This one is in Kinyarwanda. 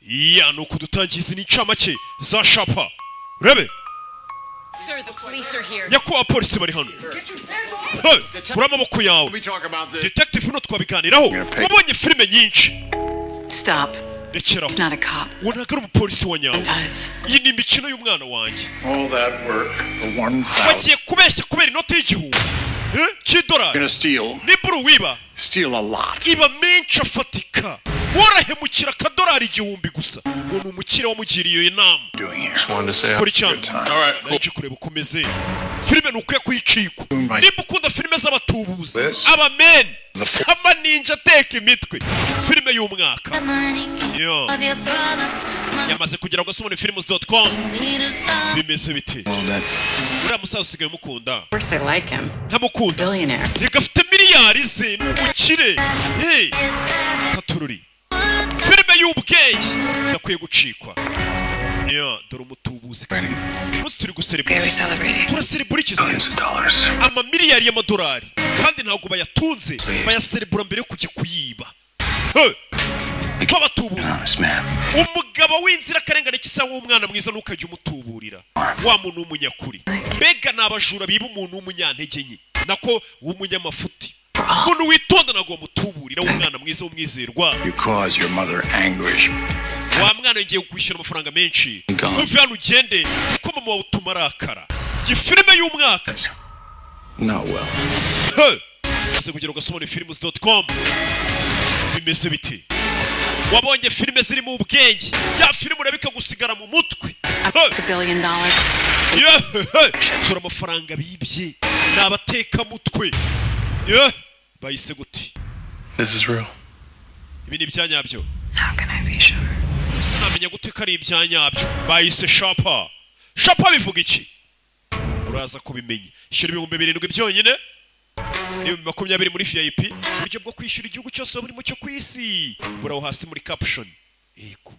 iya nuko dutangiza n'icamake za shapa rebe Sir, the police are here. Nyakubahwa polisi bari hano. Kura amaboko yawe. Detective no twabiganiraho. Wabonye filime nyinshi. Stop. Rekeraho. It's not a cop. Wanagara umupolisi wa nyawe. Iyi ni imikino y'umwana wanjye. All that work for 1,000. Wagiye kubeshya kubera inoti y'igihumbi. Cy'idolari. Nibura wiba. Steal a lot. Iba menshi afatika. Warahemukira akadolari igihumbi gusa. Ngo ni umukire wamugiriye iyo inama. Kuri cyane. Naje kureba ukomeze. Filime nukuye kuyicikwa. Nimba ukunda filime z'abatubuzi. Abamen. Ama ninja ateka imitwe. Filime y'umwaka. Yamaze kugera ku gasumuni-films.com. Bimeze bite? Uriya musaza usigaye umukunda. Ntamukunda. Reka afite miliyari ze ni umukire. Katururi. Filime y'ubwenge ndakwiye gucikwa. Dore umutubuzi. Umunsi turi guserebura. Turaserebura iki se? Amamiliyari y'amadolari. Kandi ntabwo bayatunze. Bayaserebura mbere yo kujya kuyiba. Twabatubuzi. Umugabo w'inzirakarengane kisa nk'umwana mwiza nukajya umutuburira. Wa muntu w'umunyakuri. Mbega n'abajura biba umuntu w'umunyantege nke. Nako w'umunyamafuti. Umuntu witonda nagwa mutuburira w'umwana mwiza w'umwizerwa. You cause your mother anguish. Wa mwana ngiye kwishyura amafaranga menshi. Uve hano ugende kuko mama wawe utuma arakara. Iyi filime y'umwaka. Not well. Maze kugera ugasomoni-films.com. Bimeze bite? Wabonye filime ziri mu ubwenge. Ya filime urabika gusigara mu mutwe. $1 billion. Sura amafaranga bibye. Nabateka mutwe. Bayise guti. This is real. Ibi ni ibyanyabyo. How can I be sure? Sinamenya gute ko ari ibyanyabyo. Bayise shapa. Shapa bivuga iki? Uraza kubimenya. Ishyura 2,700 byonyine. Ni 20 muri VIP. Uburyo bwo kwishyura igihugu cyose burimo cyo kwisi. Buraho hasi muri caption. Yego.